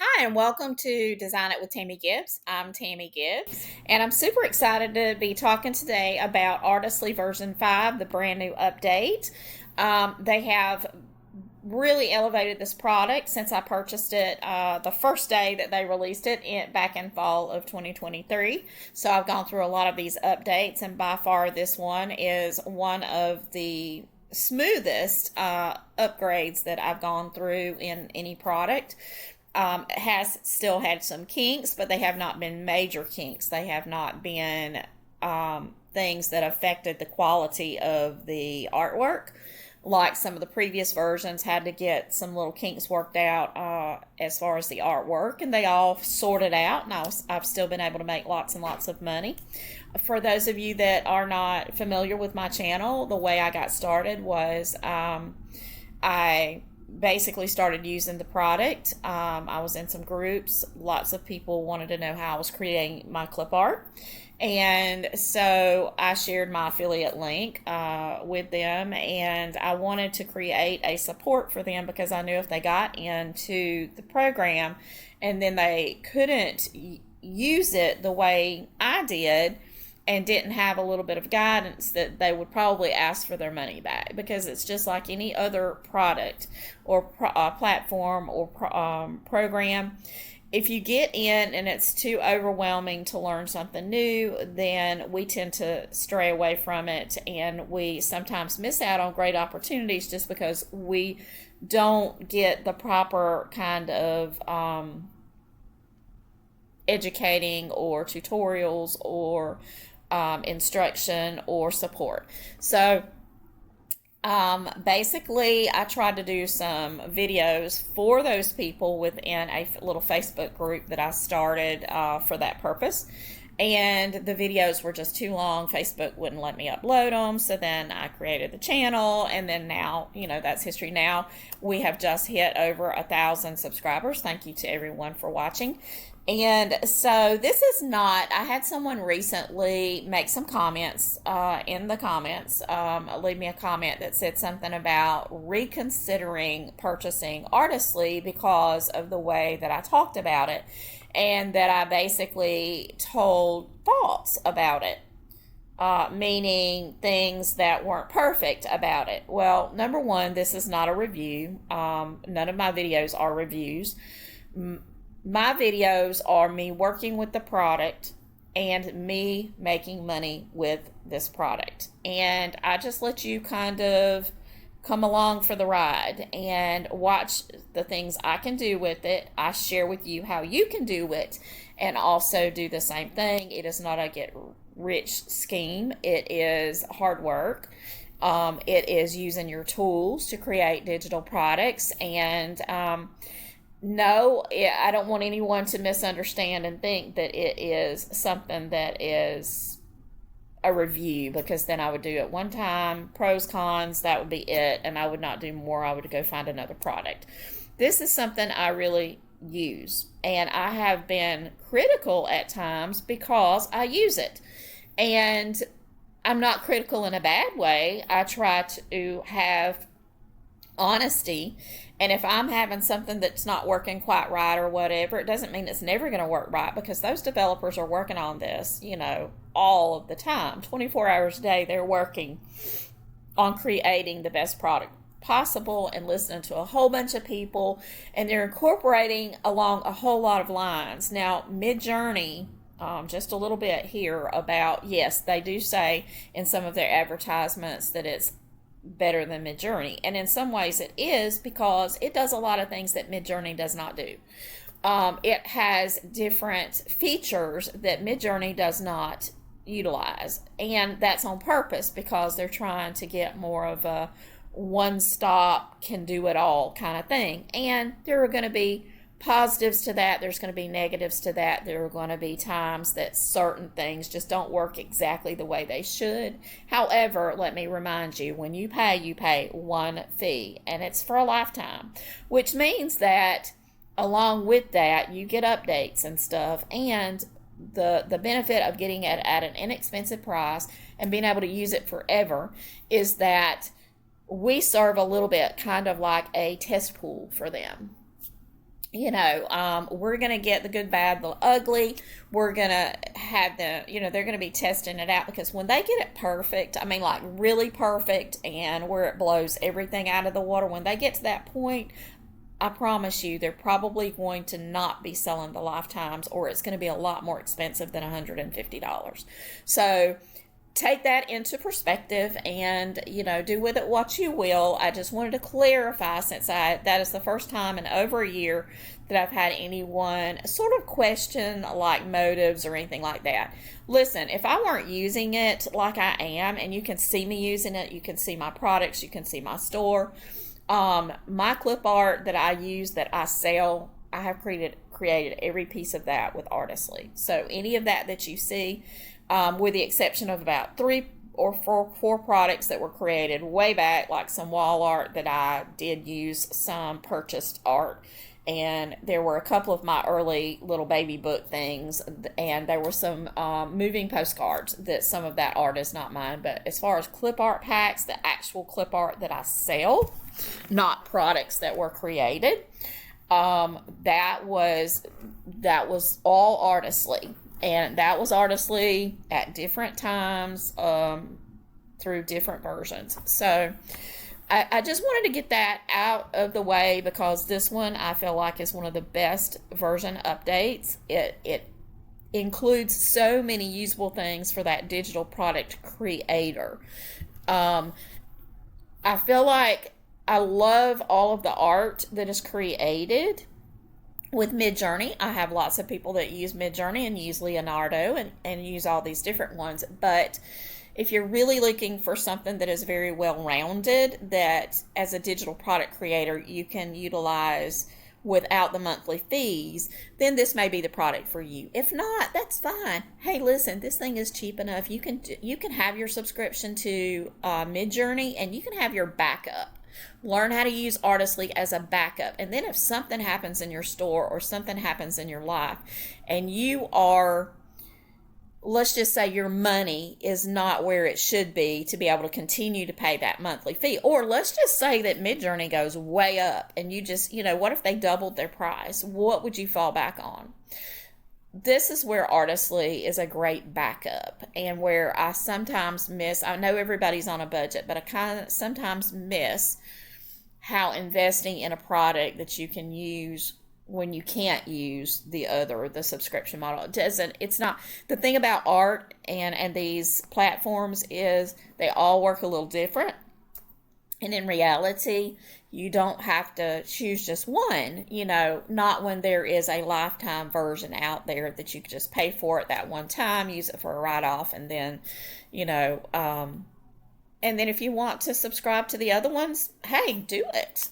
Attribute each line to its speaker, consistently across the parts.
Speaker 1: Hi, and welcome to Design It with Tammie Gibbs. I'm Tammie Gibbs, and I'm super excited to be talking today about Artistly version 5, the brand new update. They have really elevated this product since I purchased it the first day that they released it back in fall of 2023. So I've gone through a lot of these updates, and by far this one is one of the smoothest upgrades that I've gone through in any product. It has still had some kinks, but they have not been major kinks. They have not been things that affected the quality of the artwork, like some of the previous versions had to get some little kinks worked out as far as the artwork, and they all sorted out, and I've still been able to make lots and lots of money. For those of you that are not familiar with my channel, the way I got started was I basically started using the product. I was in some groups. Lots of people wanted to know how I was creating my clip art. And so I shared my affiliate link with them, and I wanted to create a support for them because I knew if they got into the program and then they couldn't use it the way I did, and didn't have a little bit of guidance, that they would probably ask for their money back, because it's just like any other product or platform or program. If you get in and it's too overwhelming to learn something new, then we tend to stray away from it, and we sometimes miss out on great opportunities just because we don't get the proper kind of educating or tutorials or instruction or support. So basically, I tried to do some videos for those people within a little Facebook group that I started for that purpose. And the videos were just too long. Facebook wouldn't let me upload them. So then I created the channel, and then now, that's history. Now we have just hit over 1,000 subscribers. Thank you to everyone for watching. And so this is not, I had someone recently make some comments in the comments, leave me a comment that said something about reconsidering purchasing Artistly because of the way that I talked about it, and that I basically told thoughts about it, meaning things that weren't perfect about it. Well, number one, this is not a review. None of my videos are reviews. My videos are me working with the product and me making money with this product. And I just let you kind of come along for the ride and watch the things I can do with it. I share with you how you can do it and also do the same thing. It is not a get rich scheme. It is hard work. It is using your tools to create digital products. And no, I don't want anyone to misunderstand and think that it is something that is a review, because then I would do it one time, pros, cons, that would be it, and I would not do more. I would go find another product. This is something I really use, and I have been critical at times because I use it. And I'm not critical in a bad way. I try to have honesty, and if I'm having something that's not working quite right or whatever, it doesn't mean it's never going to work right, because those developers are working on this, all of the time, 24 hours a day. They're working on creating the best product possible and listening to a whole bunch of people, and they're incorporating along a whole lot of lines. Now, Midjourney, just a little bit here about, yes, they do say in some of their advertisements that it's better than Midjourney, and in some ways it is, because it does a lot of things that Midjourney does not do. It has different features that Midjourney does not utilize, and that's on purpose because they're trying to get more of a one-stop, can do it all kind of thing. And there are going to be positives to that, there's going to be negatives to that. There are going to be times that certain things just don't work exactly the way they should. However, let me remind you, when you pay one fee, and it's for a lifetime, which means that along with that you get updates and stuff. And the benefit of getting it at an inexpensive price and being able to use it forever is that we serve a little bit kind of like a test pool for them. we're going to get the good, bad, the ugly. We're going to have they're going to be testing it out, because when they get it perfect, I mean, like really perfect, and where it blows everything out of the water, when they get to that point, I promise you, they're probably going to not be selling the lifetimes, or it's going to be a lot more expensive than $150. So take that into perspective, and do with it what you will. I just wanted to clarify, since that is the first time in over a year that I've had anyone sort of question like motives or anything like that. Listen, if I weren't using it like I am, and you can see me using it, you can see my products, you can see my store, my clip art that I use, that I sell, I have created every piece of that with Artistly. So any of that you see, with the exception of about 3 or 4 products that were created way back, like some wall art that I did use, some purchased art, and there were a couple of my early little baby book things, and there were some moving postcards that some of that art is not mine. But as far as clip art packs, the actual clip art that I sell, not products that were created, that was all Artistly. And that was Artistly at different times, through different versions. So I just wanted to get that out of the way, because this one I feel like is one of the best version updates. It includes so many usable things for that digital product creator. I feel like I love all of the art that is created with Midjourney. I have lots of people that use Midjourney and use Leonardo and use all these different ones. But if you're really looking for something that is very well-rounded, that as a digital product creator you can utilize without the monthly fees, then this may be the product for you. If not, that's fine. Hey, listen, this thing is cheap enough. You can have your subscription to Midjourney, and you can have your backup. Learn how to use Artistly as a backup. And then if something happens in your store or something happens in your life, and you are, let's just say your money is not where it should be to be able to continue to pay that monthly fee, or let's just say that Midjourney goes way up and you just, what if they doubled their price? What would you fall back on? This is where Artistly is a great backup, and where I sometimes miss, I know everybody's on a budget, but I kind of sometimes miss how investing in a product that you can use when you can't use the subscription model. It's not, the thing about art and these platforms is they all work a little different. And in reality, you don't have to choose just one, not when there is a lifetime version out there that you can just pay for it that one time, use it for a write-off, and then, and then if you want to subscribe to the other ones, hey, do it.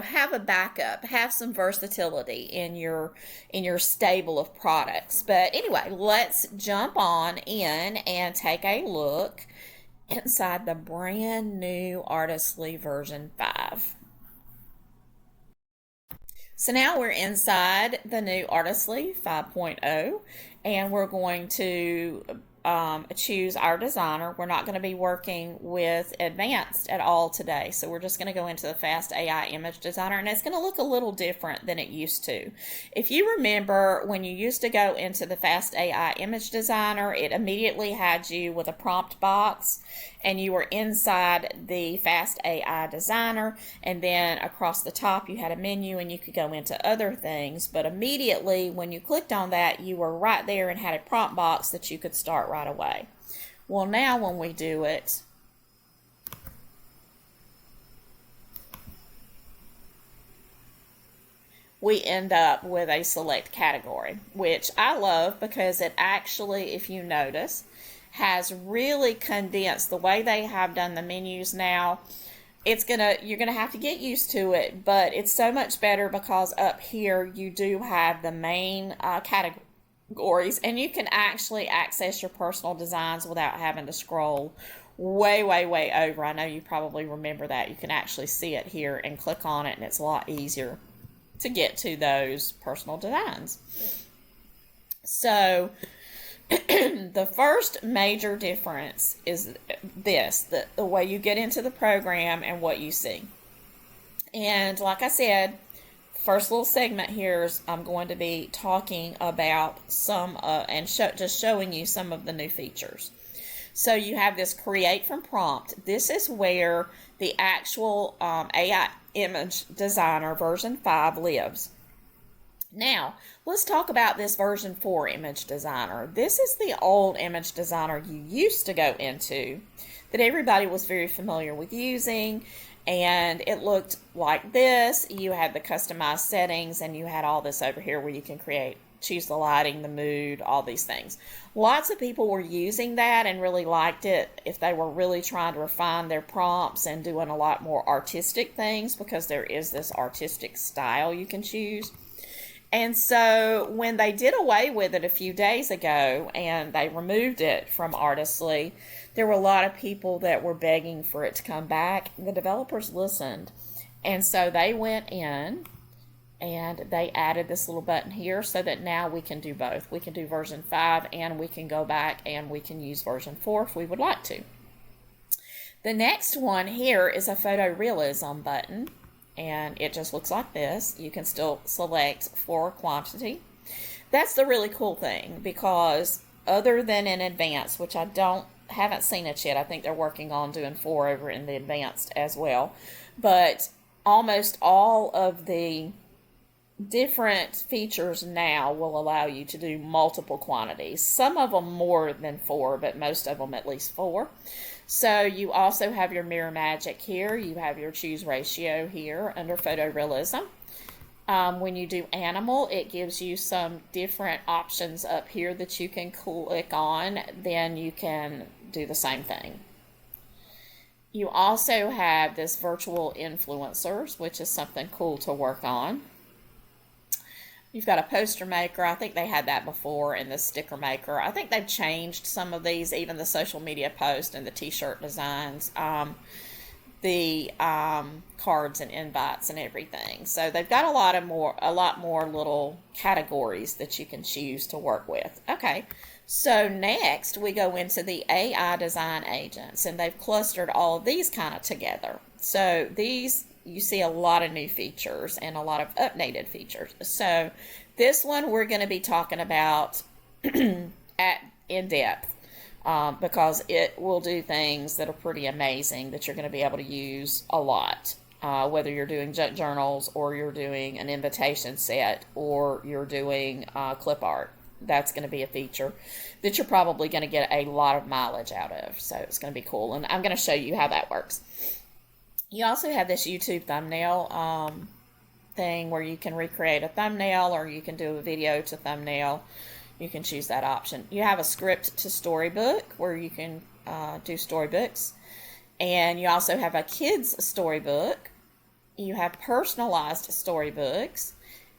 Speaker 1: Have a backup, have some versatility in your stable of products. But anyway, let's jump on in and take a look inside the brand new Artistly version 5. So now we're inside the new Artistly 5.0, and we're going to choose our designer. We're not going to be working with advanced at all today, so we're just going to go into the Fast AI image designer, and it's going to look a little different than it used to. If you remember, when you used to go into the Fast AI image designer, it immediately had you with a prompt box, and you were inside the Fast AI designer, and then across the top you had a menu and you could go into other things. But immediately when you clicked on that, you were right there and had a prompt box that you could start right away. Well, now when we do it, we end up with a select category, which I love, because it actually, if you notice, has really condensed the way they have done the menus now. You're gonna have to get used to it, but it's so much better, because up here you do have the main categories, and you can actually access your personal designs without having to scroll way over. I know you probably remember that. You can actually see it here and click on it, and it's a lot easier to get to those personal designs. So the first major difference is this, the way you get into the program and what you see. And like I said, first little segment here is I'm going to be talking about some and just showing you some of the new features. So you have this create from prompt. This is where the actual AI image designer version 5 lives. Now, let's talk about this version 4 image designer. This is the old image designer you used to go into that everybody was very familiar with using, and it looked like this. You had the customized settings, and you had all this over here where you can choose the lighting, the mood, all these things. Lots of people were using that and really liked it if they were really trying to refine their prompts and doing a lot more artistic things, because there is this artistic style you can choose. And so when they did away with it a few days ago and they removed it from Artistly, there were a lot of people that were begging for it to come back. The developers listened. And so they went in and they added this little button here so that now we can do both. We can do version 5 and we can go back and we can use version 4 if we would like to. The next one here is a photorealism button. And it just looks like this. You can still select for quantity. That's the really cool thing, because other than in advanced, which I haven't seen it yet. I think they're working on doing 4 over in the advanced as well. But almost all of the different features now will allow you to do multiple quantities. Some of them more than 4, but most of them at least 4. So you also have your mirror magic here. You have your choose ratio here under photorealism. When you do animal, it gives you some different options up here that you can click on. Then you can do the same thing. You also have this virtual influencers, which is something cool to work on. You've got a poster maker. I think they had that before, and the sticker maker. I think they've changed some of these, even the social media post and the t-shirt designs, the cards and invites and everything. So they've got a lot more little categories that you can choose to work with. Okay, so next we go into the AI design agents, and they've clustered all of these kind of together. So these, you see a lot of new features and a lot of updated features. So this one we're going to be talking about in depth because it will do things that are pretty amazing that you're going to be able to use a lot. Whether you're doing junk journals or you're doing an invitation set or you're doing Clipart. That's going to be a feature that you're probably going to get a lot of mileage out of. So it's going to be cool. And I'm going to show you how that works. You also have this YouTube thumbnail thing where you can recreate a thumbnail, or you can do a video to thumbnail. You can choose that option. You have a script to storybook where you can do storybooks. And you also have a kids storybook. You have personalized storybooks.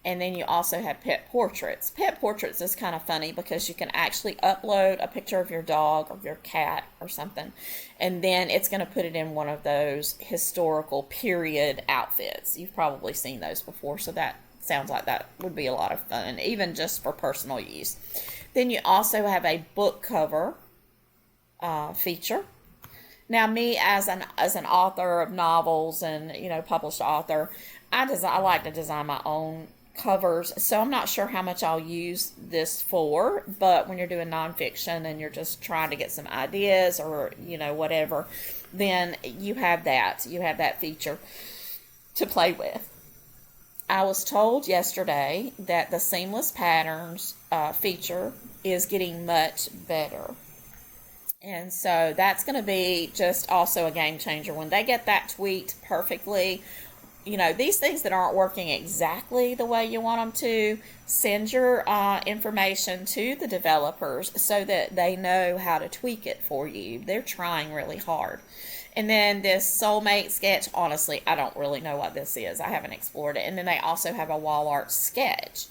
Speaker 1: And then you also have pet portraits. Pet portraits is kind of funny because you can actually upload a picture of your dog or your cat or something, and then it's going to put it in one of those historical period outfits. You've probably seen those before, so that sounds like that would be a lot of fun, even just for personal use. Then you also have a book cover feature. Now, me as an author of novels and published author, I like to design my own covers, so I'm not sure how much I'll use this for, but when you're doing nonfiction and you're just trying to get some ideas or whatever, then you have that feature to play with. I was told yesterday that the seamless patterns feature is getting much better, and so that's going to be just also a game changer when they get that tweaked perfectly. These things that aren't working exactly the way you want them to, send your information to the developers so that they know how to tweak it for you. They're trying really hard. And then this soulmate sketch, honestly, I don't really know what this is. I haven't explored it. And then they also have a wall art sketch.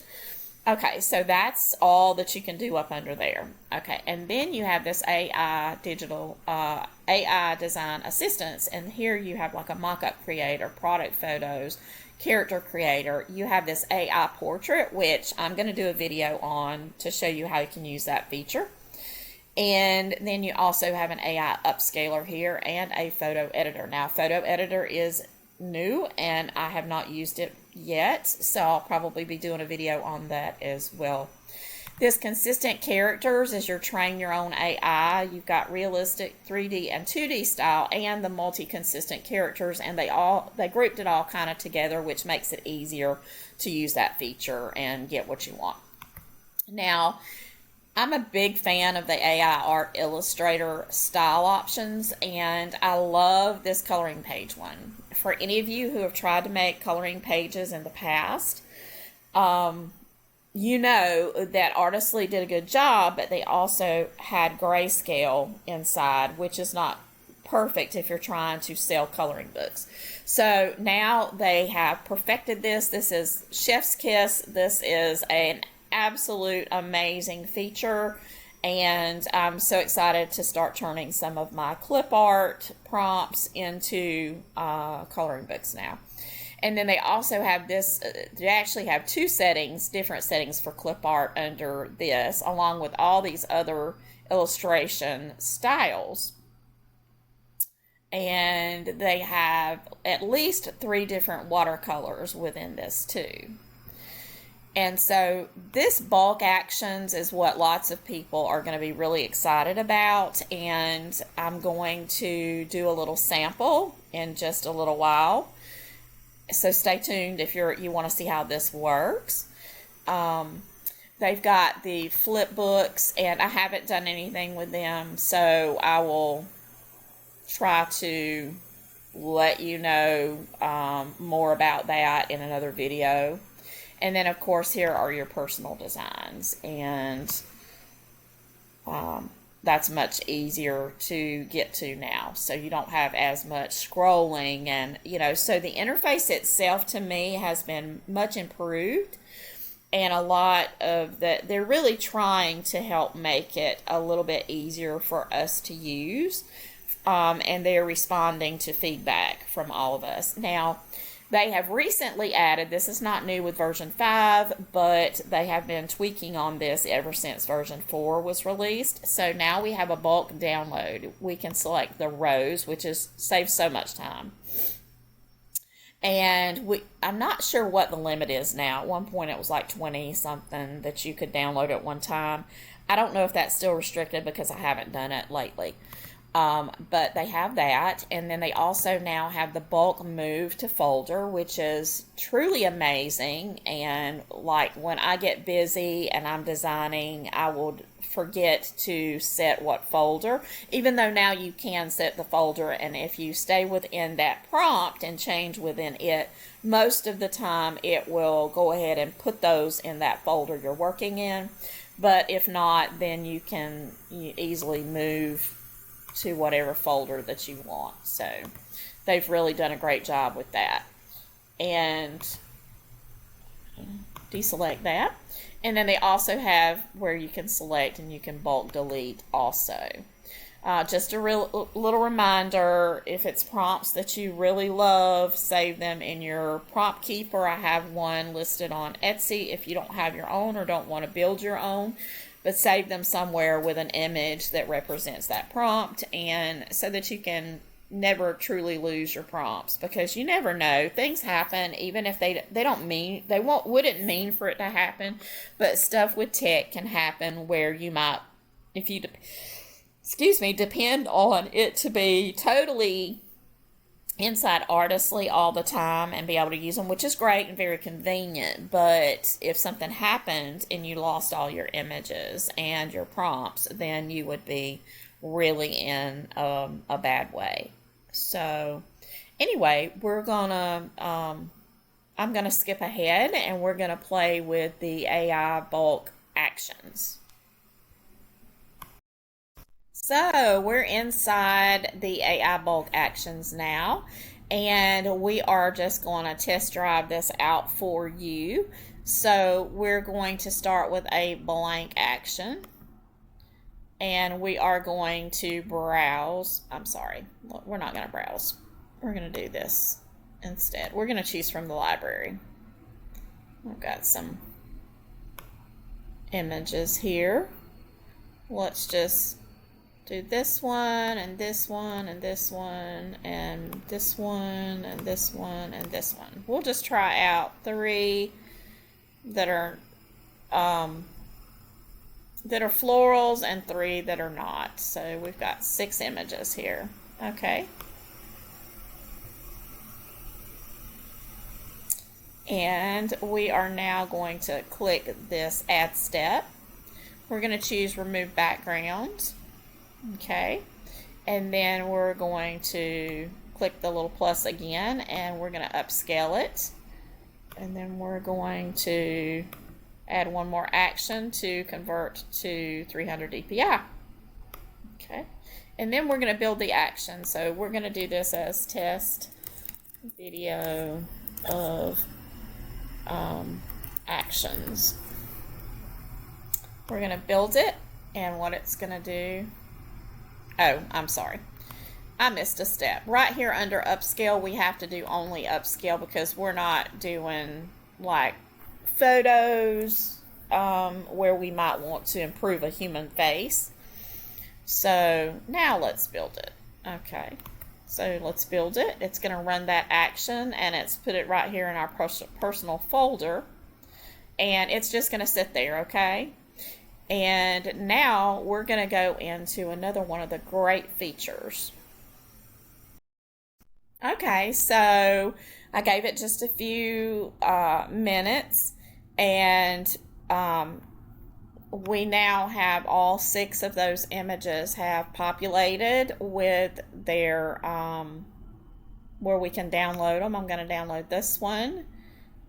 Speaker 1: Okay, so that's all that you can do up under there. Okay, and then you have this AI design assistance, and here you have like a mock-up creator, product photos, character creator. You have this AI portrait, which I'm going to do a video on to show you how you can use that feature. And then you also have an AI upscaler here and a photo editor. Now, photo editor is new, and I have not used it yet, so I'll probably be doing a video on that as well. This consistent characters is your train your own AI. You've got realistic 3D and 2D style and the multi-consistent characters, and they grouped it all kind of together, which makes it easier to use that feature and get what you want. Now, I'm a big fan of the AI Art Illustrator style options, and I love this coloring page one. For any of you who have tried to make coloring pages in the past, you know that Artistly did a good job, but they also had grayscale inside, which is not perfect if you're trying to sell coloring books. So now they have perfected this. This is Chef's Kiss. This is an absolute amazing feature, and I'm so excited to start turning some of my clip art prompts into coloring books now. And then they also have this, they actually have two settings, different settings for clip art under this, along with all these other illustration styles. And they have at least 3 different watercolors within this too. And so this bulk actions is what lots of people are going to be really excited about. And I'm going to do a little sample in just a little while. So stay tuned if you want to see how this works. They've got the flip books, and I haven't done anything with them, so I will try to let you know more about that in another video. And then, of course, here are your personal designs, and that's much easier to get to now, so you don't have as much scrolling. And so the interface itself to me has been much improved, and a lot of they're really trying to help make it a little bit easier for us to use, and they're responding to feedback from all of us. Now, they have recently added, this is not new with version 5, but they have been tweaking on this ever since version 4 was released. So now we have a bulk download. We can select the rows, which saves so much time. And I'm not sure what the limit is now. At one point it was like 20 something that you could download at one time. I don't know if that's still restricted because I haven't done it lately. But they have that, and then they also now have the bulk move to folder, which is truly amazing. And like when I get busy and I'm designing, I will forget to set what folder, even though now you can set the folder, and if you stay within that prompt and change within it, most of the time it will go ahead and put those in that folder you're working in. But if not, then you can easily move to whatever folder that you want. So they've really done a great job with that. And deselect that. And then they also have where you can select and you can bulk delete also. Just a little reminder, if it's prompts that you really love, save them in your prompt keeper. I have one listed on Etsy if you don't have your own or don't want to build your own, but save them somewhere with an image that represents that prompt, and so that you can never truly lose your prompts, because you never know, things happen, even if they wouldn't mean for it to happen, but stuff with tech can happen where you might, if you depend on it to be totally inside Artistly all the time and be able to use them, which is great and very convenient. But if something happened and you lost all your images and your prompts, then you would be really in a bad way. So anyway, I'm gonna skip ahead and we're gonna play with the AI bulk actions. So we're inside the AI bulk actions now, and we are just going to test drive this out for you. So we're going to start with a blank action, and we are going to browse. I'm sorry, we're not going to browse. We're going to do this instead. We're going to choose from the library. We've got some images here. Let's just do this one and this one and this one and this one and this one and this one. We'll just try out 3 that are florals and 3 that are not. So we've got 6 images here. Okay. And we are now going to click this add step. We're going to choose remove background. Okay. And then we're going to click the little plus again, and we're going to upscale it. And then we're going to add one more action to convert to 300 dpi. Okay. And then we're going to build the action. So we're going to do this as test video of actions. We're going to build it, and what it's going to do, oh, I'm sorry, I missed a step. Right here under upscale, we have to do only upscale because we're not doing like photos where we might want to improve a human face. So now let's build it. Okay, so let's build it. It's going to run that action, and it's put it right here in our personal folder, and it's just going to sit there. Okay. And now we're going to go into another one of the great features. Okay, so I gave it just a few minutes, and we now have all 6 of those images have populated with their where we can download them. I'm going to download this one,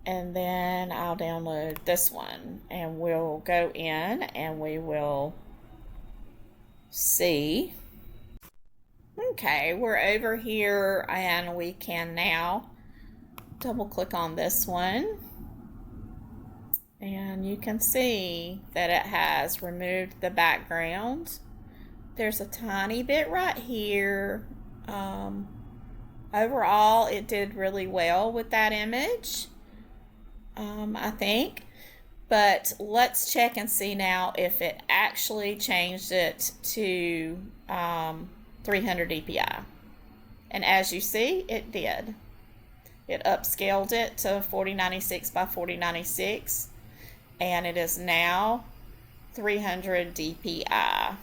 Speaker 1: and then I'll download this one, and we'll go in and we will see. Okay, we're over here, and we can now double click on this one, and you can see that it has removed the background. There's a tiny bit right here. Overall, it did really well with that image. I think, but let's check and see now if it actually changed it to 300 dpi. And as you see, it did. It upscaled it to 4096 by 4096, and it is now 300 dpi,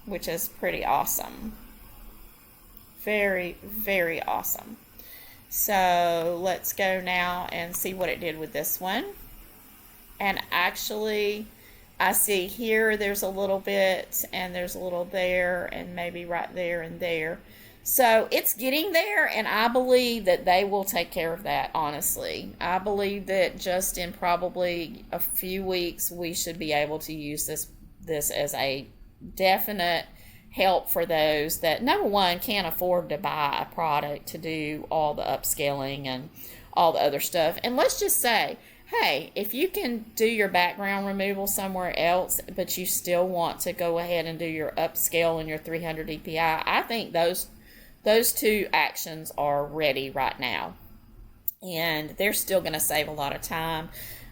Speaker 1: which is pretty awesome. Very, very awesome. So let's go now and see what it did with this one. And actually, I see here there's a little bit, and there's a little there, and maybe right there and there. So it's getting there, and I believe that they will take care of that, honestly. I believe that just in probably a few weeks, we should be able to use this as a definite help for those that, number one, can't afford to buy a product to do all the upscaling and all the other stuff. And let's just say, hey, if you can do your background removal somewhere else, but you still want to go ahead and do your upscale and your 300 dpi, I think those 2 actions are ready right now. And they're still going to save a lot of time.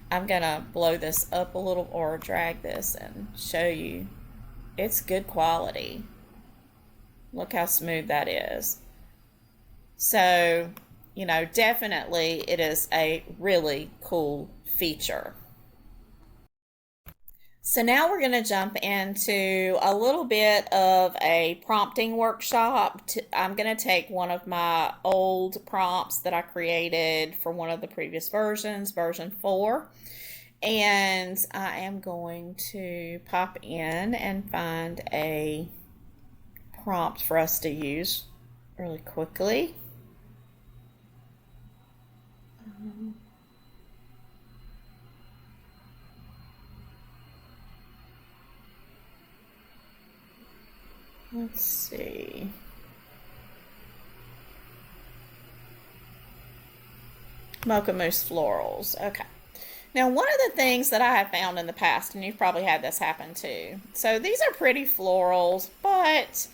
Speaker 1: I'm going to blow this up a little, or drag this and show you. It's good quality. Look how smooth that is. So, you know, definitely it is a really cool feature. So now we're going to jump into a little bit of a prompting workshop. I'm going to take one of my old prompts that I created for one of the previous versions, version 4. And I am going to pop in and find a prompt for us to use really quickly. Let's see. Mocha Mousse Florals. Okay. Now, one of the things that I have found in the past, and you've probably had this happen too, so these are pretty florals, but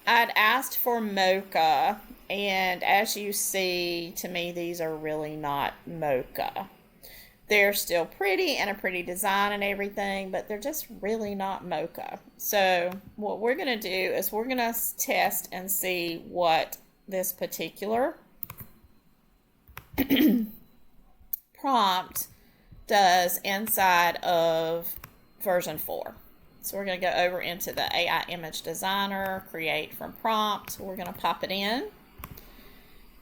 Speaker 1: I'd asked for mocha, and as you see, to me, these are really not mocha. They're still pretty and a pretty design and everything, but they're just really not mocha. So what we're going to do is we're going to test and see what this particular prompt does inside of version 4. So we're going to go over into the AI Image Designer, create from prompt. We're going to pop it in.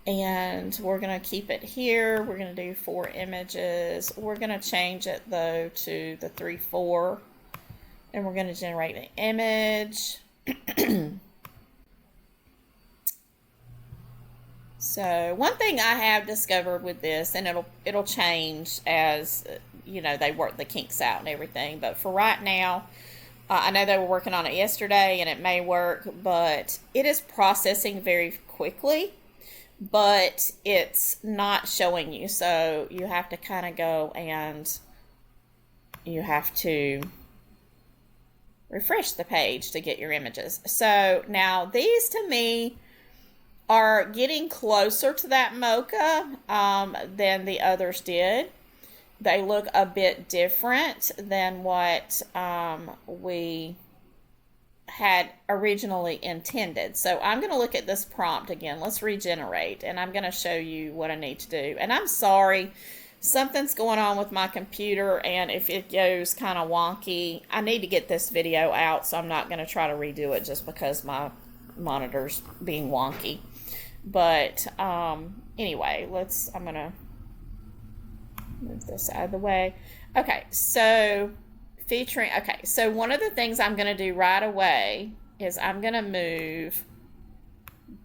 Speaker 1: And we're going to keep it here. We're going to do 4 images. We're going to change it, though, to the 3-4. And we're going to generate the image. So one thing I have discovered with this, and it'll change as, you know, they work the kinks out and everything. But for right now, I know they were working on it yesterday, and it may work. But it is processing very quickly. But it's not showing you, so you have to kind of go and you have to refresh the page to get your images. So now these to me are getting closer to that mocha than the others did. They look a bit different than what we had originally intended. So I'm going to look at this prompt again. Let's regenerate, and I'm going to show you what I need to do. And I'm sorry, something's going on with my computer, and if it goes kind of wonky, I need to get this video out, so I'm not going to try to redo it just because my monitor's being wonky. But anyway, I'm going to move this out of the way. Okay, so so one of the things I'm going to do right away is I'm going to move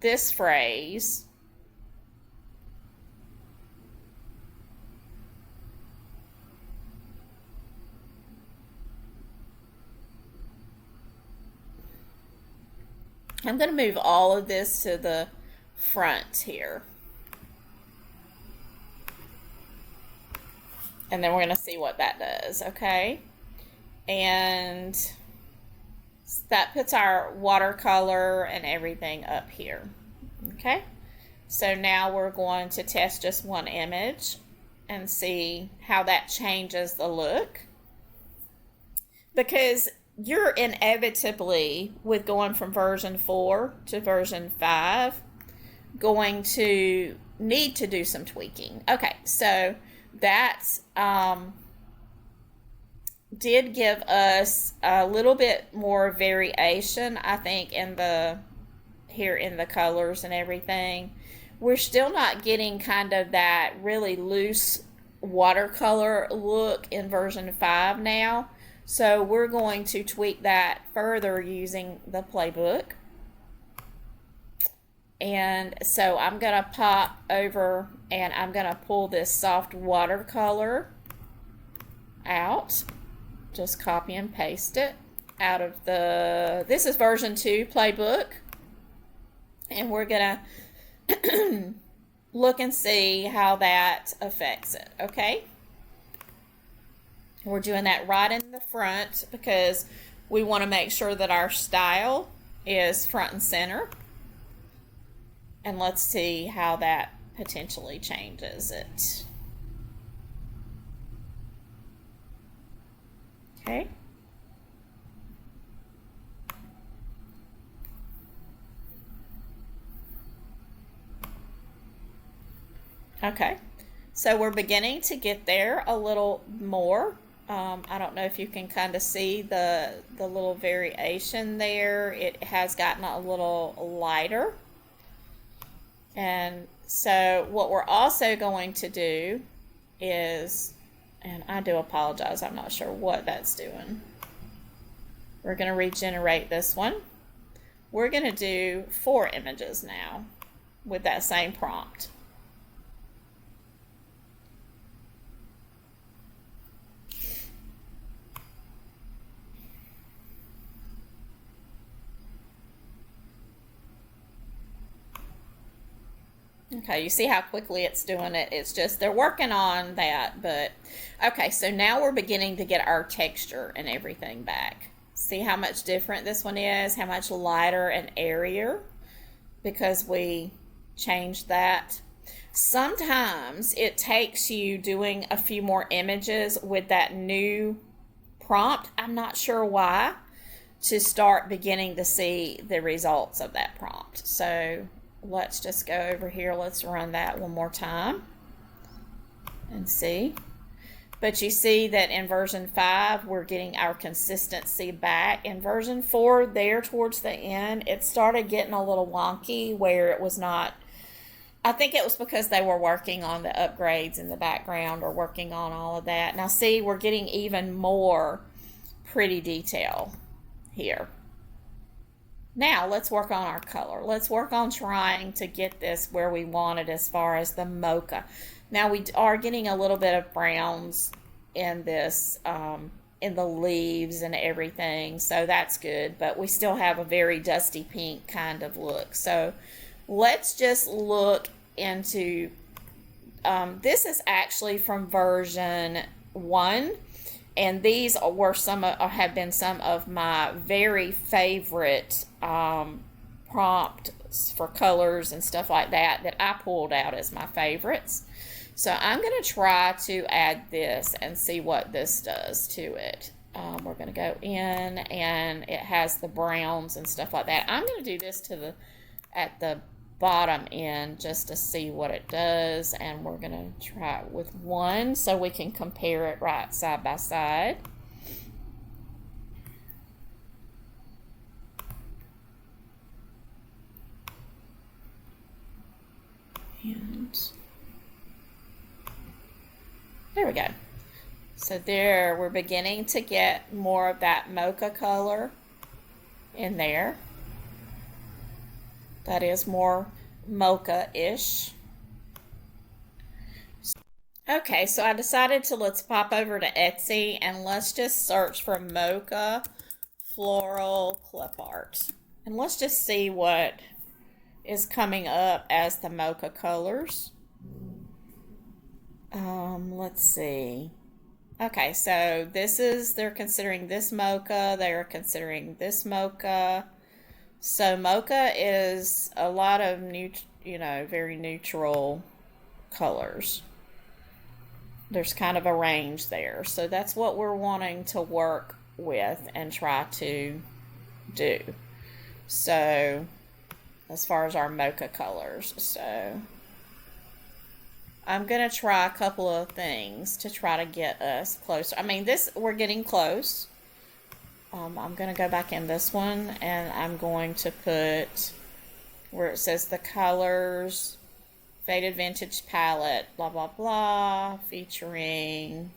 Speaker 1: this phrase I'm going to move all of this to the front here. And then we're going to see what that does, okay? And that puts our watercolor and everything up here, okay? So now we're going to test just one image and see how that changes the look. Because you're inevitably, with going from version 4 to version 5, going to need to do some tweaking. Okay, so that's did give us a little bit more variation, I think, in the colors and everything. We're still not getting kind of that really loose watercolor look in version 5 now. So we're going to tweak that further using the Playbook. And so I'm going to pop over and I'm going to pull this soft watercolor out. Just copy and paste it out of this is version 2 Playbook. And we're going to look and see how that affects it, okay? We're doing that right in the front because we want to make sure that our style is front and center. And let's see how that potentially changes it. Okay. Okay. So we're beginning to get there a little more. I don't know if you can kind of see the little variation there. It has gotten a little lighter. And so what we're also going to do is, and I do apologize, I'm not sure what that's doing. We're going to regenerate this one. We're going to do 4 images now with that same prompt. Okay, you see how quickly it's doing it. It's just, they're working on that, but okay, so now we're beginning to get our texture and everything back. See how much different this one is, how much lighter and airier because we changed that. Sometimes it takes you doing a few more images with that new prompt. I'm not sure why, to start beginning to see the results of that prompt. So let's just go over here. Let's run that one more time and see. But you see that in version 5, we're getting our consistency back. In version 4, there towards the end, it started getting a little wonky where it was not. I think it was because they were working on the upgrades in the background or working on all of that. Now see, we're getting even more pretty detail here. Now let's work on our color. Let's work on trying to get this where we want it as far as the mocha. Now we are getting a little bit of browns in this, in the leaves and everything, so that's good, but we still have a very dusty pink kind of look. So let's just look into, this is actually from version 1, and these were have been some of my very favorite prompts for colors and stuff like that I pulled out as my favorites. So I'm going to try to add this and see what this does to it. We're going to go in, and it has the browns and stuff like that. I'm going to do this at the bottom end just to see what it does, and we're going to try it with 1 so we can compare it right side by side. And there we go. So there, we're beginning to get more of that mocha color in there. That is more mocha-ish. Okay, so I decided let's pop over to Etsy and let's just search for mocha floral clip art. And let's just see what is coming up as the mocha colors. Let's see. Okay, so they're considering this mocha, they're considering this mocha. So mocha is a lot of very neutral colors. There's kind of a range there. So that's what we're wanting to work with and try to do. So as far as our mocha colors, so I'm going to try a couple of things to try to get us closer. I mean, we're getting close. I'm going to go back in this one, and I'm going to put where it says the colors, Faded Vintage Palette, blah, blah, blah, featuring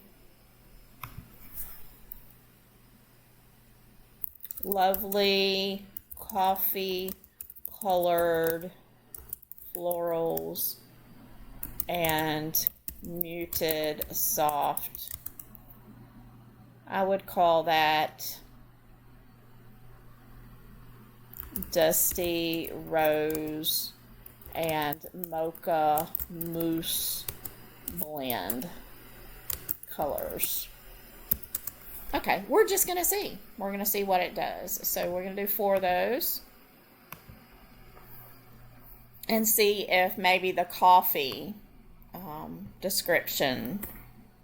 Speaker 1: lovely coffee colored florals and muted soft. I would call that dusty rose and mocha mousse blend colors. Okay, we're just going to see. We're going to see what it does. So we're going to do 4 of those and see if maybe the coffee description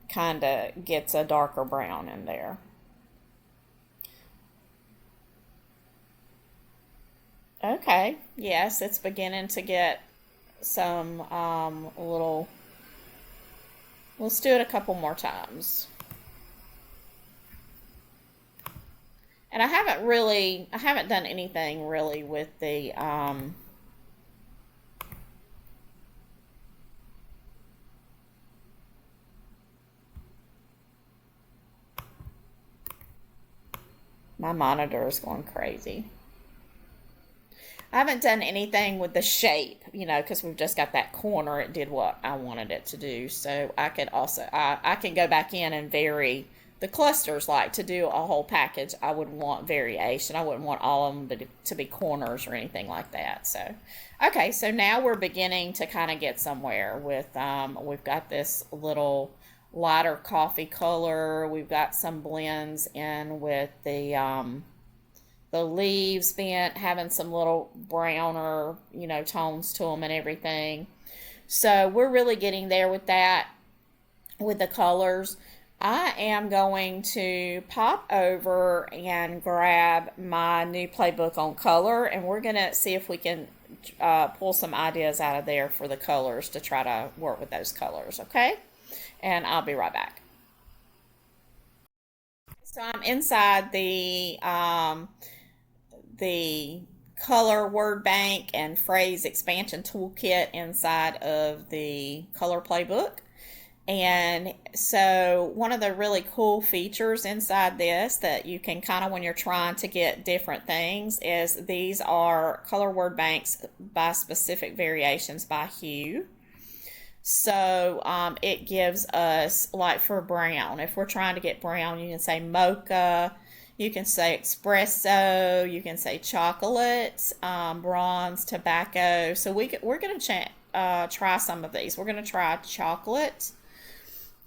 Speaker 1: kind of gets a darker brown in there. Okay, yes, it's beginning to get some little. Let's do it a couple more times. And I haven't done anything really with the my monitor is going crazy. I haven't done anything with the shape, because we've just got that corner. It did what I wanted it to do. So I could also, I can go back in and vary the clusters. Like to do a whole package, I would want variation. I wouldn't want all of them to be corners or anything like that. So, okay, so now we're beginning to kind of get somewhere with, we've got this little lighter coffee color. We've got some blends in with the leaves having some little browner, tones to them and everything. So we're really getting there with that, with the colors. I am going to pop over and grab my new playbook on color, and we're going to see if we can pull some ideas out of there for the colors to try to work with those colors, okay? And I'll be right back. So I'm inside the color word bank and phrase expansion toolkit inside of the color playbook. And so one of the really cool features inside this that you can kind of, when you're trying to get different things, is these are color word banks by specific variations by hue. So it gives us, like for brown, if we're trying to get brown, you can say mocha, you can say espresso, you can say chocolate, bronze, tobacco. So we're going to try some of these. We're going to try chocolate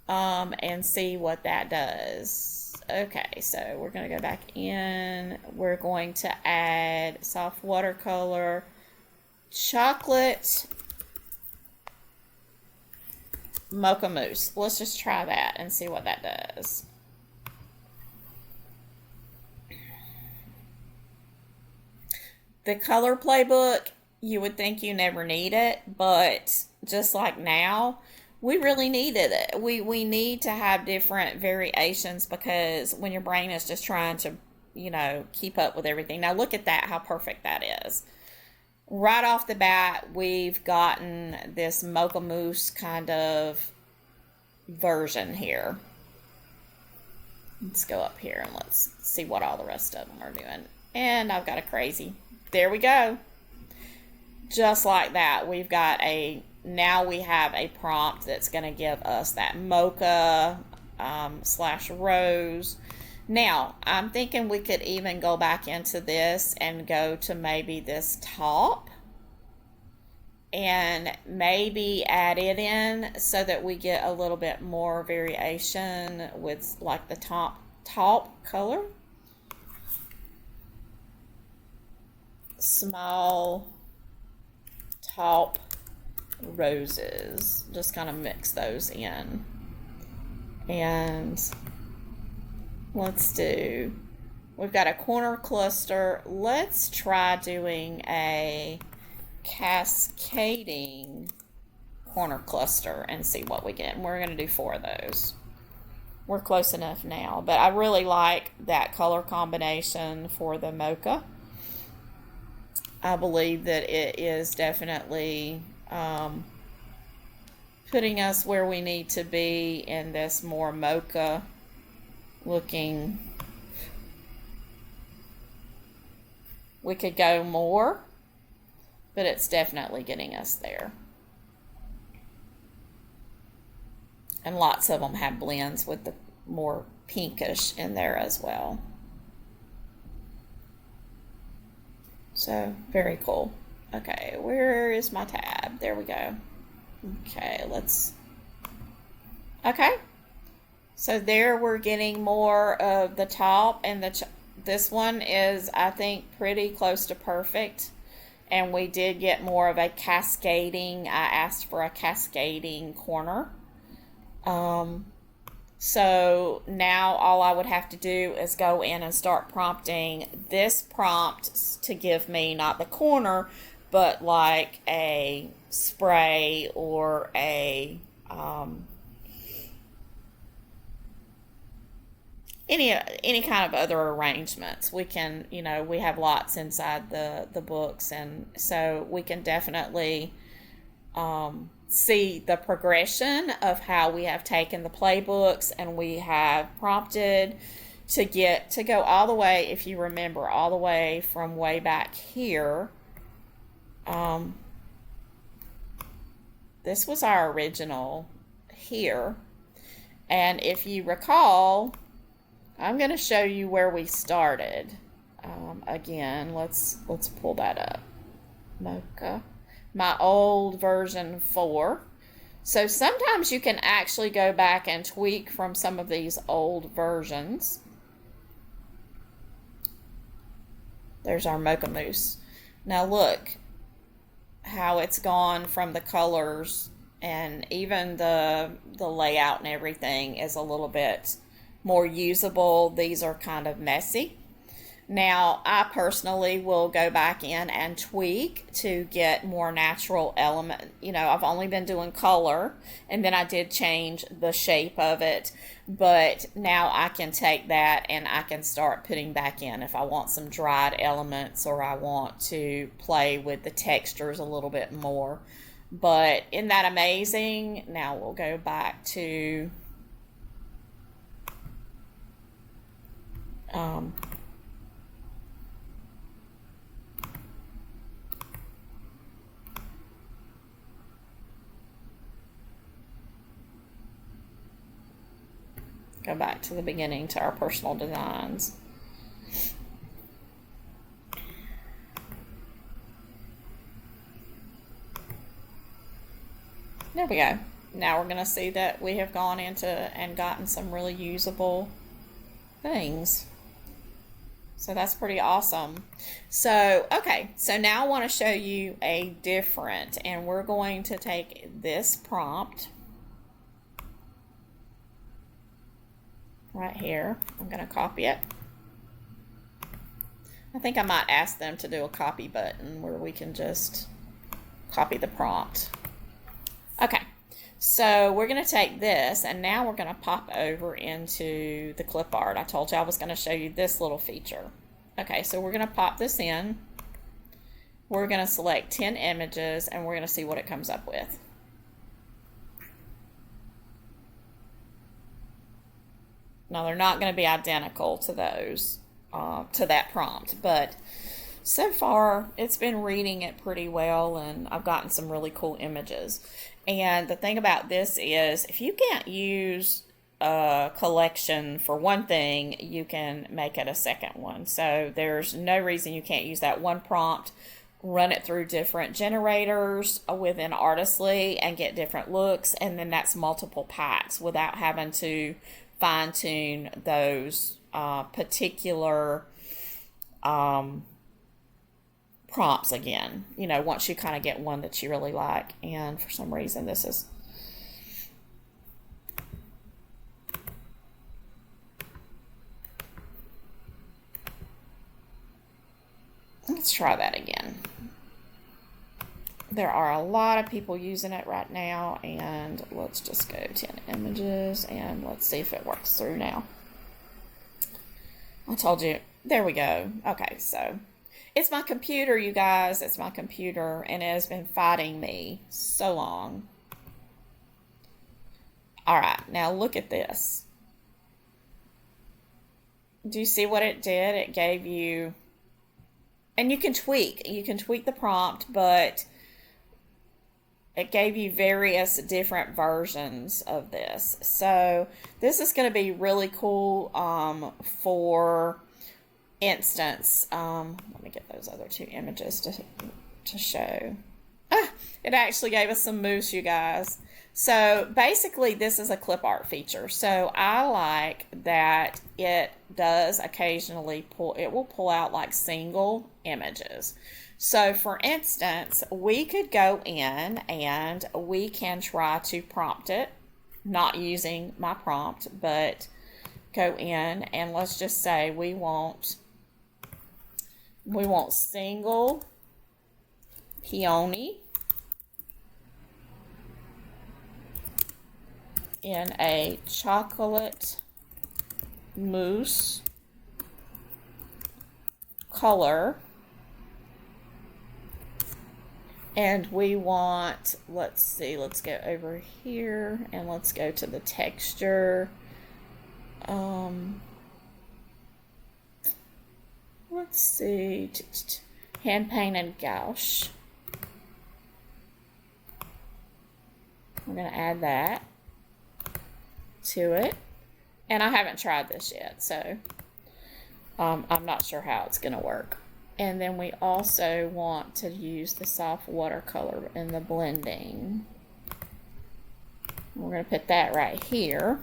Speaker 1: and see what that does. Okay, so we're going to go back in. We're going to add soft watercolor, chocolate, mocha mousse. Let's just try that and see what that does. The color playbook, you would think you never need it, but just like now, we really needed it. We need to have different variations, because when your brain is just trying to, keep up with everything. Now look at that, how perfect that is. Right off the bat, we've gotten this mocha mousse kind of version here. Let's go up here and let's see what all the rest of them are doing. And I've got a crazy. There we go. Just like that, now we have a prompt that's going to give us that mocha / rose. Now, I'm thinking we could even go back into this and go to maybe this top and maybe add it in so that we get a little bit more variation with like the top color. Small top roses. Just kind of mix those in. And we've got a corner cluster. Let's try doing a cascading corner cluster and see what we get. And we're going to do 4 of those. We're close enough now, but I really like that color combination for the mocha. I believe that it is definitely putting us where we need to be in this more mocha looking. We could go more, but it's definitely getting us there. And lots of them have blends with the more pinkish in there as well. So, very cool. Okay, where is my tab? There we go. Okay, okay. So there we're getting more of the top, and this one is, I think, pretty close to perfect. And we did get more of a cascading. I asked for a cascading corner. So now all I would have to do is go in and start prompting this prompt to give me not the corner, but like a spray or a any kind of other arrangements. We can, we have lots inside the books, and so we can definitely see the progression of how we have taken the playbooks and we have prompted to go all the way, if you remember, all the way from way back here. This was our original here, and if you recall, I'm going to show you where we started. Again, let's pull that up. Mocha. My old version 4. So sometimes you can actually go back and tweak from some of these old versions. There's our mocha mousse. Now look how it's gone from the colors and even the layout and everything is a little bit more usable. These are kind of messy. Now, I personally will go back in and tweak to get more natural element. I've only been doing color, and then I did change the shape of it, but now I can take that and I can start putting back in if I want some dried elements or I want to play with the textures a little bit more. But isn't that amazing? Now we'll go back to go back to the beginning to our personal designs. There we go. Now we're going to see that we have gone into and gotten some really usable things. So that's pretty awesome. So, okay, so now I want to show you a different, and we're going to take this prompt right here. I'm going to copy it. I think I might ask them to do a copy button where we can just copy the prompt. Okay, so we're going to take this, and now we're going to pop over into the Clipart. I told you I was going to show you this little feature. Okay, so we're going to pop this in. We're going to select 10 images, and we're going to see what it comes up with. Now, they're not going to be identical to those, to that prompt, but so far it's been reading it pretty well, and I've gotten some really cool images. And the thing about this is, if you can't use a collection for one thing, you can make it a second one. So there's no reason you can't use that one prompt, run it through different generators within Artistly and get different looks, and then that's multiple packs without having to fine-tune those particular prompts again, once you kind of get one that you really like. And for some reason this is let's try that again. There are a lot of people using it right now, and let's just go 10 images and let's see if it works through now. I told you, there we go. Okay, so it's my computer, you guys. It's my computer, and it has been fighting me so long. All right, now look at this. Do you see what it did? It gave you, and you can tweak the prompt, but it gave you various different versions of this. So this is going to be really cool for instance. Let me get those other two images to show. It actually gave us some moose, you guys. So basically this is a clip art feature. So I like that it does occasionally will pull out like single images. So for instance, we could go in and we can try to prompt it, not using my prompt, but go in and let's just say we want single peony in a chocolate mousse color. And we want, let's see, let's go over here and let's go to the texture. Let's see, hand painted gouache. We're going to add that to it. And I haven't tried this yet, so I'm not sure how it's going to work. And then we also want to use the soft watercolor in the blending. We're going to put that right here.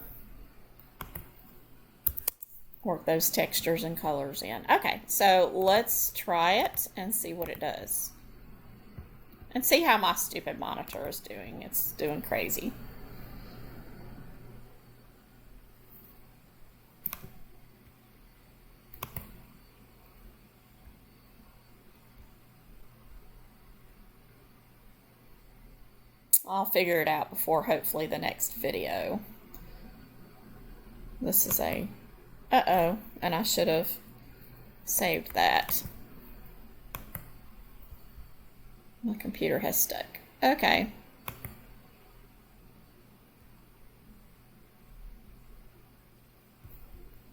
Speaker 1: Work those textures and colors in. Okay, so let's try it and see what it does. And see how my stupid monitor is doing. It's doing crazy. I'll figure it out before hopefully the next video. This is a, uh-oh, and I should have saved that. My computer has stuck. Okay.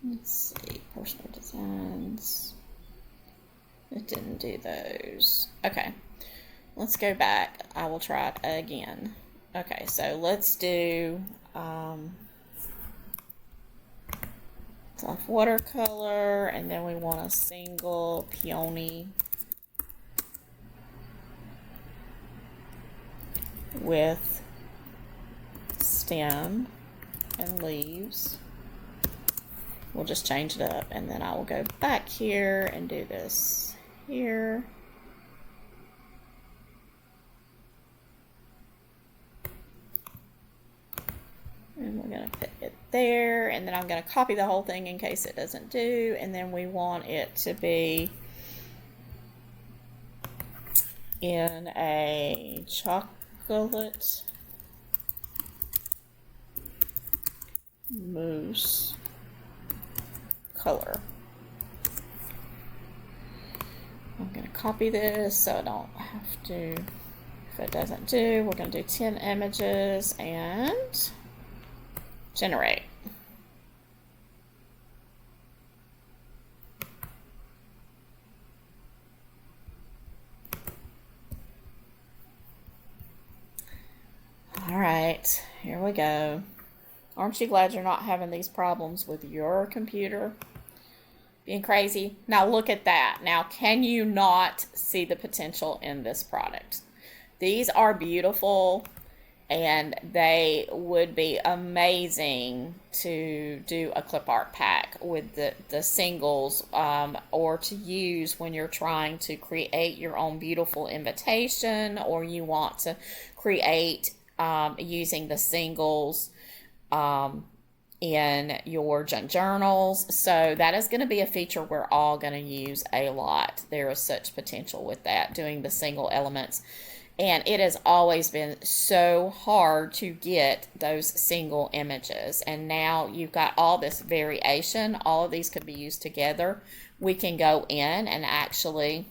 Speaker 1: Let's see, personal designs. It didn't do those. Okay. Let's go back. I will try it again. Okay, so let's do soft watercolor, and then we want a single peony with stem and leaves. We'll just change it up, and then I will go back here and do this here. And we're going to put it there, and then I'm going to copy the whole thing in case it doesn't do, and then we want it to be in a chocolate mousse color. I'm going to copy this so I don't have to, if it doesn't do, we're going to do 10 images and generate. All right, here we go. Aren't you glad you're not having these problems with your computer being crazy? Now look at that. Now, can you not see the potential in this product? These are beautiful, and they would be amazing to do a clip art pack with the singles, or to use when you're trying to create your own beautiful invitation, or you want to create using the singles in your junk journals. So that is going to be a feature we're all going to use a lot. There is such potential with that, doing the single elements. And it has always been so hard to get those single images. And now you've got all this variation. All of these could be used together. We can go in and actually,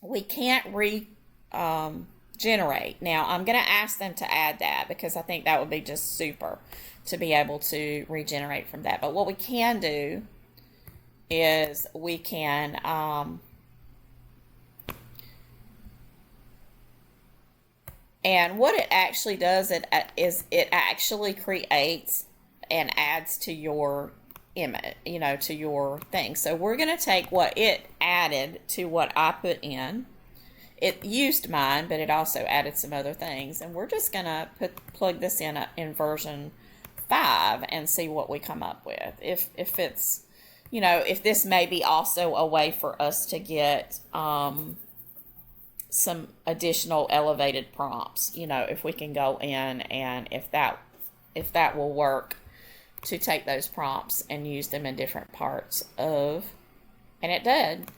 Speaker 1: we can't generate. Now, I'm going to ask them to add that because I think that would be just super to be able to regenerate from that. But what we can do is we can and what it actually does is it actually creates and adds to your image, you know, to your thing. So we're going to take what it added to what I put in. It used mine, but it also added some other things. And we're just going to plug this in version 5 and see what we come up with. If it's, you know, if this may be also a way for us to get some additional elevated prompts, you know, if we can go in and if that will work to take those prompts and use them in different parts of, and it did.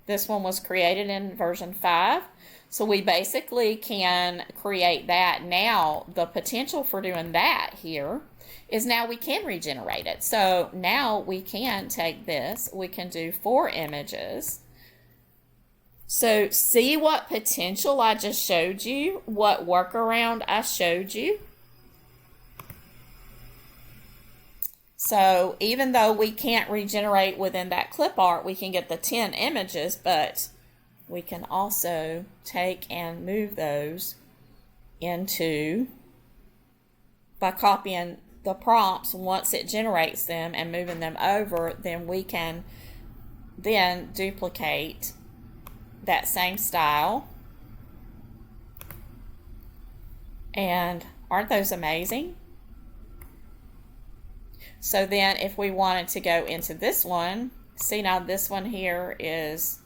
Speaker 1: This one was created in version 5. So we basically can create that. Now the potential for doing that here is now we can regenerate it. So now we can take this, we can do 4 images. So see what potential I just showed you, what workaround I showed you. So even though we can't regenerate within that clip art, we can get the 10 images, but we can also take and move those into, by copying the prompts, once it generates them and moving them over, then we can then duplicate that same style. And aren't those amazing? So then if we wanted to go into this one, see now this one here is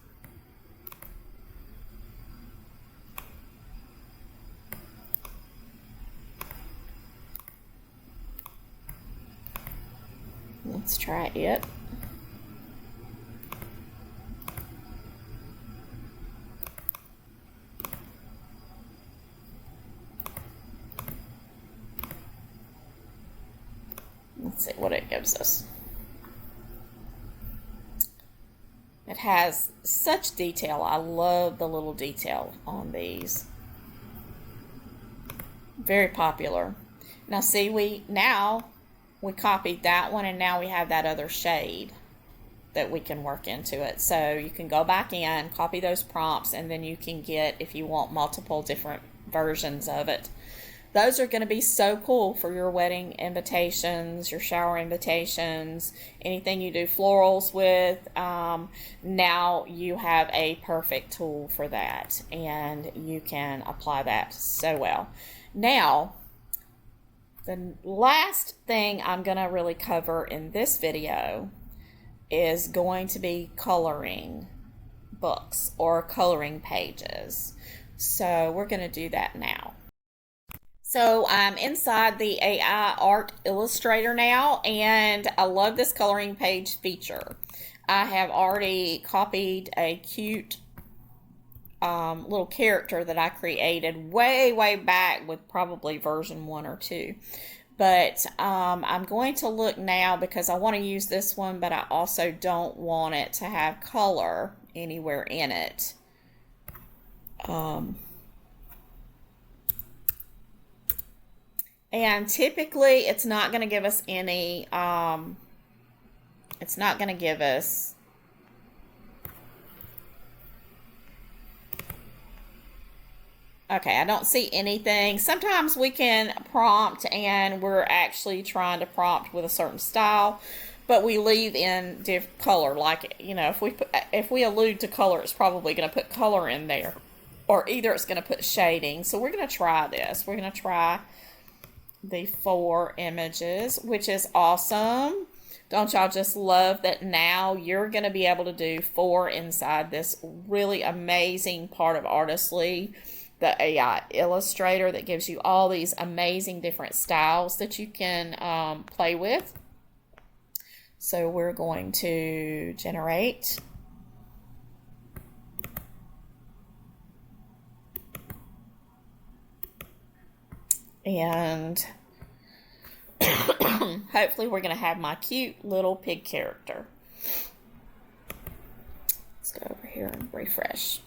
Speaker 1: Let's try it. Let's see what it gives us. It has such detail. I love the little detail on these. Very popular. Now see, we copied that one, and now we have that other shade that we can work into it. So you can go back in, copy those prompts, and then you can get, if you want, multiple different versions of it. Those are going to be so cool for your wedding invitations, your shower invitations, anything you do florals with. Now you have a perfect tool for that, and you can apply that so well. Now, the last thing I'm going to really cover in this video is going to be coloring books or coloring pages. So we're going to do that now. So I'm inside the AI Art Illustrator now, and I love this coloring page feature. I have already copied a cute little character that I created way back with probably version 1 or 2. But I'm going to look now because I want to use this one, but I also don't want it to have color anywhere in it. And typically it's not going to give us any, it's not going to give us okay, I don't see anything. Sometimes we can prompt and we're actually trying to prompt with a certain style, but we leave in color. Like, you know, if we allude to color, it's probably going to put color in there, or either it's going to put shading. So we're going to try this. We're going to try the 4 images, which is awesome. Don't y'all just love that now you're going to be able to do 4 inside this really amazing part of Artistly, the AI Illustrator that gives you all these amazing different styles that you can play with. So we're going to generate. And hopefully we're going to have my cute little pig character. Let's go over here and refresh.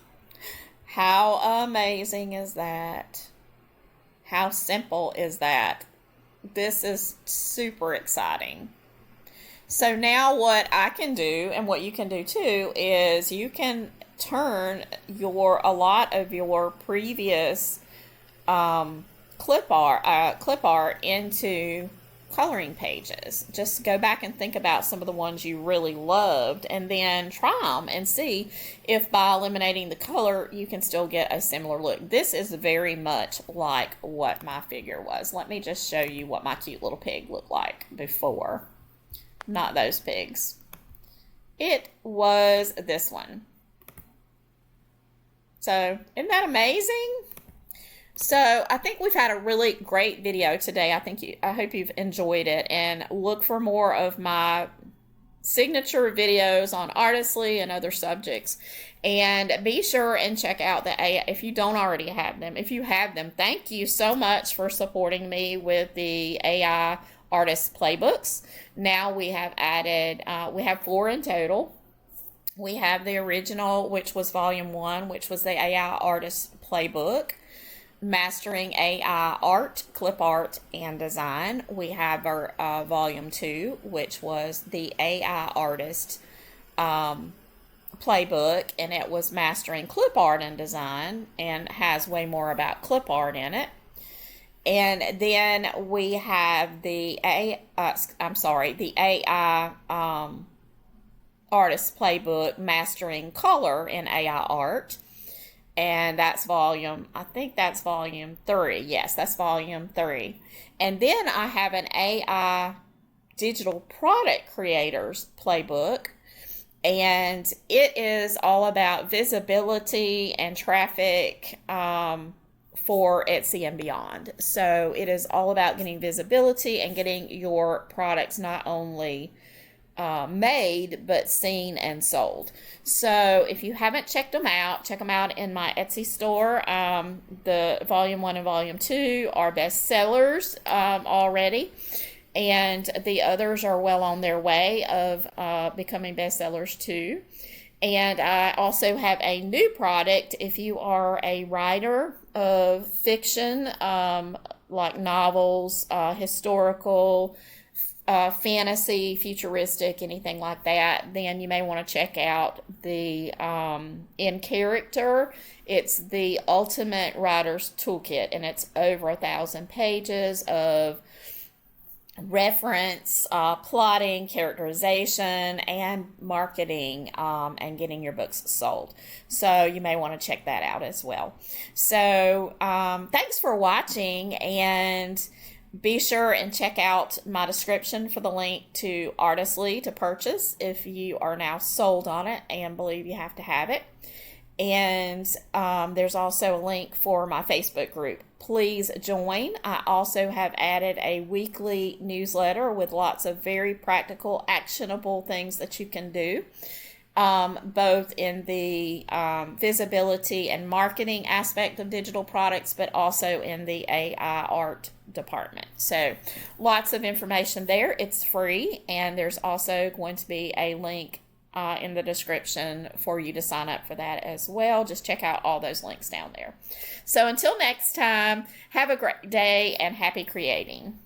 Speaker 1: How amazing is that? How simple is that? This is super exciting. So now what I can do, and what you can do too, is you can turn a lot of your previous clip art into coloring pages. Just go back and think about some of the ones you really loved, and then try them and see if by eliminating the color you can still get a similar look. This is very much like what my figure was. Let me just show you what my cute little pig looked like before. Not those pigs. It was this one. So isn't that amazing? So I think we've had a really great video today. I hope you've enjoyed it, and look for more of my signature videos on Artistly and other subjects. And be sure and check out the AI if you don't already have them. If you have them, thank you so much for supporting me with the AI Artist Playbooks. Now we have added, we have 4 in total. We have the original, which was volume 1, which was the AI Artist Playbook. Mastering AI Art, Clip Art, and Design. We have our volume 2, which was the AI Artist Playbook, and it was Mastering Clip Art and Design, and has way more about clip art in it. And then we have the AI Artist Playbook, Mastering Color in AI Art. And that's I think that's volume 3. Yes, that's volume 3. And then I have an AI Digital Product Creators Playbook. And it is all about visibility and traffic for Etsy and beyond. So it is all about getting visibility and getting your products not only made but seen and sold. So if you haven't checked them out, check them out in my Etsy store. The volume 1 and volume 2 are bestsellers already, and the others are well on their way of becoming bestsellers too. And I also have a new product if you are a writer of fiction, like novels, historical, fantasy, futuristic, anything like that. Then you may want to check out the In Character. It's the Ultimate Writer's Toolkit, and it's over 1,000 pages of reference, plotting, characterization, and marketing, and getting your books sold. So you may want to check that out as well. So thanks for watching, and be sure and check out my description for the link to Artistly to purchase if you are now sold on it and believe you have to have it. And there's also a link for my Facebook group. Please join. I also have added a weekly newsletter with lots of very practical, actionable things that you can do, both in the visibility and marketing aspect of digital products, but also in the AI art department. So lots of information there. It's free, and there's also going to be a link in the description for you to sign up for that as well. Just check out all those links down there. So until next time, have a great day and happy creating.